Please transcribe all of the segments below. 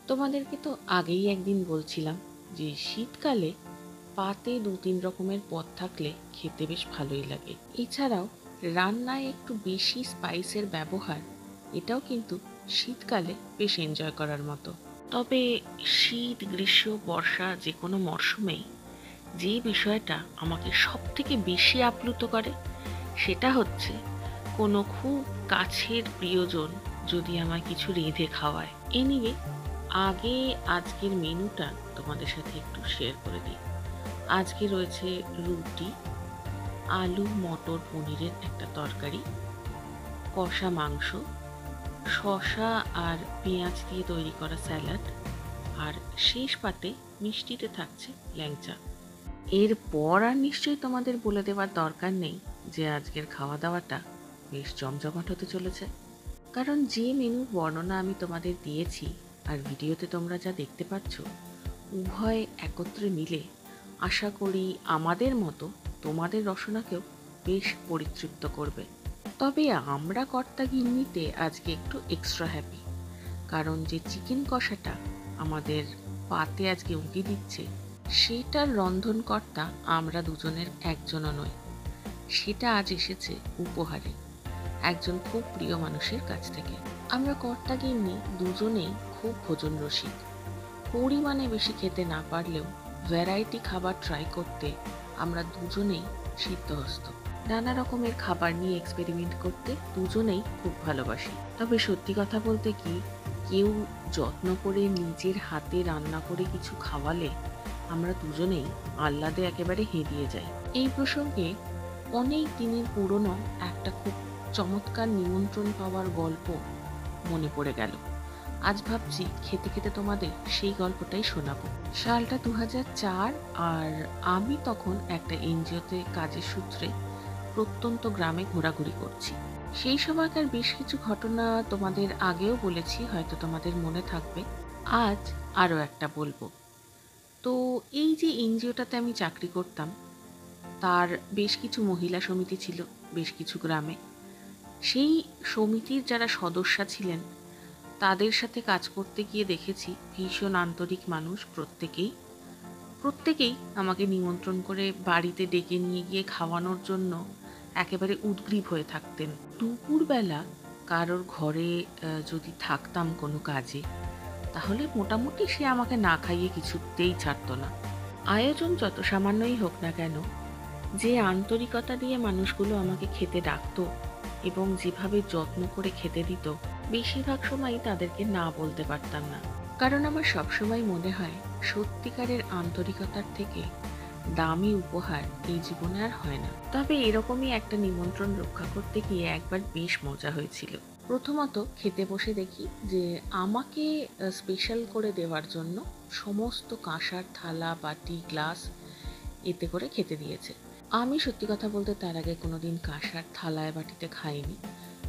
তোমাদেরকে তো আগেই একদিন বলছিলাম যে শীতকালে পাতে 2-3 রকমের পদ থাকলে খেতে বেশ ভালোই লাগে। এছাড়াও রান্নায় একটু বেশি স্পাইসের ব্যবহার, এটাও কিন্তু শীতকালে বেশ এনজয় করার মতো। তবে শীত, গ্রীষ্ম, বর্ষা যে কোনো মরশুমেই যে বিষয়টা আমাকে সব থেকে বেশি আপ্লুত করে সেটা হচ্ছে কোনো খুব কাছের প্রিয়জন যদি আমায় কিছু রেঁধে খাওয়ায়। এনিওয়ে, আগে আজকের মেনুটা তোমাদের সাথে একটু শেয়ার করে দিই। আজকে রয়েছে রুটি, আলু মটর পনিরের একটা তরকারি, কষা মাংস, শসা আর পেঁয়াজ দিয়ে তৈরি করা স্যালাড, আর শেষ পাতে মিষ্টিতে থাকছে ল্যাংচা। এরপর আর নিশ্চয়ই তোমাদের বলে দেওয়ার দরকার নেই যে আজকের খাওয়া দাওয়াটা বেশ জমজমাট হতে চলেছে। কারণ যে মেনুর বর্ণনা আমি তোমাদের দিয়েছি আর ভিডিওতে তোমরা যা দেখতে পাচ্ছ, উভয় একত্রে মিলে আশা করি আমাদের মতো তোমাদের রসনাকেও বেশ পরিতৃপ্ত করবে। তবে আমরা কর্তা গিন্নিতে আজকে একটু এক্সট্রা হ্যাপি, কারণ যে চিকেন কষাটা আমাদের পাতে আজকে উঁকি দিচ্ছে সেটার রন্ধনকর্তা আমরা দুজনের একজনও নই। সেটা আজ এসেছে উপহারে একজন খুব প্রিয় মানুষের কাছ থেকে। আমরা কর্তা গিন্নি দুজনেই খুব ভোজন রসিক। পরিমাণে বেশি খেতে না পারলেও ভ্যারাইটি খাবার ট্রাই করতে আমরা দুজনেই সিদ্ধহস্ত। নানা রকমের খাবার নিয়ে এক্সপেরিমেন্ট করতে দুজনেই খুব ভালোবাসি। তবে সত্যি কথা বলতে কি, কেউ যত্ন করে নিজের হাতে রান্না করে কিছু খাওয়ালে আমরা দুজনেই আহ্লাদে একেবারে হেরিয়ে যাই। এই প্রসঙ্গে অনেক দিনের পুরনো একটা খুব চমৎকার নিমন্ত্রণ পাওয়ার গল্প মনে পড়ে গেল। আজ ভাবছি খেতে খেতে তোমাদের সেই গল্পটাই শোনাবো। সালটা 2004, আর আমি তখন একটা এনজিওতে কাজের সূত্রে প্রত্যন্ত গ্রামে ঘোরাঘুরি করছি। সেই সময়কার বেশ কিছু ঘটনা তোমাদের আগেও বলেছি, হয়তো তোমাদের মনে থাকবে। আজ আরও একটা বলবো। তো এই যে এনজিওটাতে আমি চাকরি করতাম, তার বেশ কিছু মহিলা সমিতি ছিল বেশ কিছু গ্রামে। সেই সমিতির যারা সদস্যা ছিলেন তাদের সাথে কাজ করতে গিয়ে দেখেছি ভীষণ আন্তরিক মানুষ। প্রত্যেকেই আমাকে নিমন্ত্রণ করে বাড়িতে ডেকে নিয়ে গিয়ে খাওয়ানোর জন্য একেবারে উদগ্রীব হয়ে থাকতেন। দুপুরবেলা কারোর ঘরে যদি থাকতাম কোনো কাজে, তাহলে মোটামুটি সে আমাকে না খাইয়ে কিছুতেই ছাড়তো না। আয়োজন যত সামান্যই হোক না কেন, যে আন্তরিকতা দিয়ে মানুষগুলো আমাকে খেতে ডাকতো এবং যেভাবে যত্ন করে খেতে দিত, বেশিরভাগ সময়ই তাদেরকে না বলতে পারতাম না। কারণ আমার সবসময় মনে হয় সত্যিকারের আন্তরিকতার থেকে দামি উপহার এই জীবনে আর হয় না। তবে এরকমই একটা নিমন্ত্রণ রক্ষা করতে গিয়ে একবার বেশ মজা হয়েছিল। প্রথমত খেতে বসে দেখি যে আমাকে স্পেশাল করে দেওয়ার জন্য সমস্ত কাঁসার থালা, বাটি, গ্লাস এতে করে খেতে দিয়েছে। আমি সত্যি কথা বলতে তার আগে কোনোদিন কাঁসার থালায় বাটিতে খাইনি,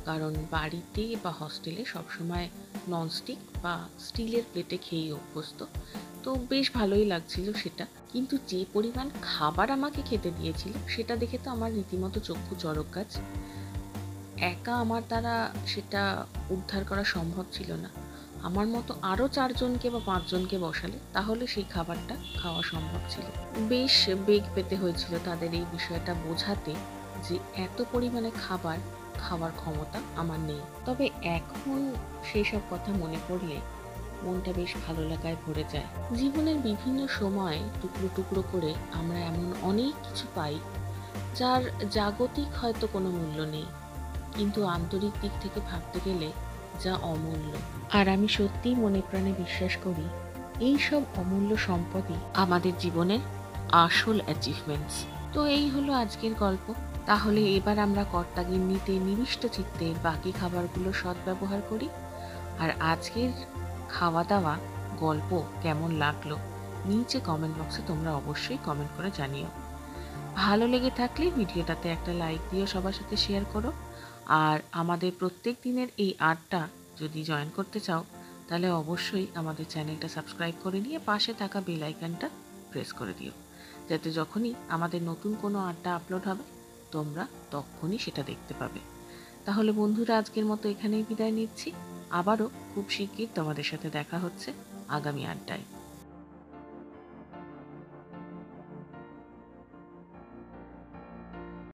কারণ বাড়িতে বা হস্টেলে সবসময় ননস্টিক বা স্টিলের প্লেটে খেয়েই অভ্যস্ত। তো বেশ ভালোই লাগছিল সেটা। কিন্তু যে পরিমাণ খাবার আমাকে খেতে দিয়েছিল সেটা দেখে তো আমার রীতিমতো চক্ষু চড়ক গাছ। একা আমার দ্বারা সেটা উদ্ধার করা সম্ভব ছিল না। আমার মতো আরও 4জনকে বা 5জনকে বসালে তাহলে সেই খাবারটা খাওয়া সম্ভব ছিল। বেশ বেগ পেতে হয়েছিল তাদের এই বিষয়টা বোঝাতে যে এত পরিমাণে খাবার খাওয়ার ক্ষমতা আমার নেই। তবে এখন সেই সব কথা মনে পড়লে মনটা বেশ ভালো লাগায় ভরে যায়। জীবনের বিভিন্ন সময় টুকরো টুকরো করে আমরা এমন অনেক কিছু পাই যার জাগতিক হয়তো কোনো মূল্য নেই, কিন্তু আন্তরিক দিক থেকে ভাবতে গেলে যা অমূল্য। আর আমি সত্যিই মনে প্রাণে বিশ্বাস করি এই সব অমূল্য সম্পদই আমাদের জীবনের আসল অ্যাচিভমেন্টস। তো এই হলো আজকের গল্প। তাহলে এবার আমরা কর্তাগিন্নিতে নিবিষ্ট চিত্তে বাকি খাবারগুলো সদ্ব্যবহার করি। আর আজকের খাওয়া দাওয়া গল্প কেমন লাগলো নিচে কমেন্ট বক্সে তোমরা অবশ্যই কমেন্ট করে জানিও। ভালো লেগে থাকলে ভিডিওটাতে একটা লাইক দিও, সবার সাথে শেয়ার করো। আর আমাদের প্রত্যেক দিনের এই আড্ডা যদি জয়েন করতে চাও তাহলে অবশ্যই আমাদের চ্যানেলটা সাবস্ক্রাইব করে নিয়ে পাশে থাকা বেল আইকনটা প্রেস করে দিও, যাতে যখনই আমাদের নতুন কোনো আড্ডা আপলোড হবে তোমরা তখনই সেটা দেখতে পাবে। তাহলে বন্ধুরা, আজকের মতো এখানেই বিদায় নিচ্ছি। আবারও খুব শিগগির তোমাদের সাথে দেখা হচ্ছে। আগামী আড্ডায়।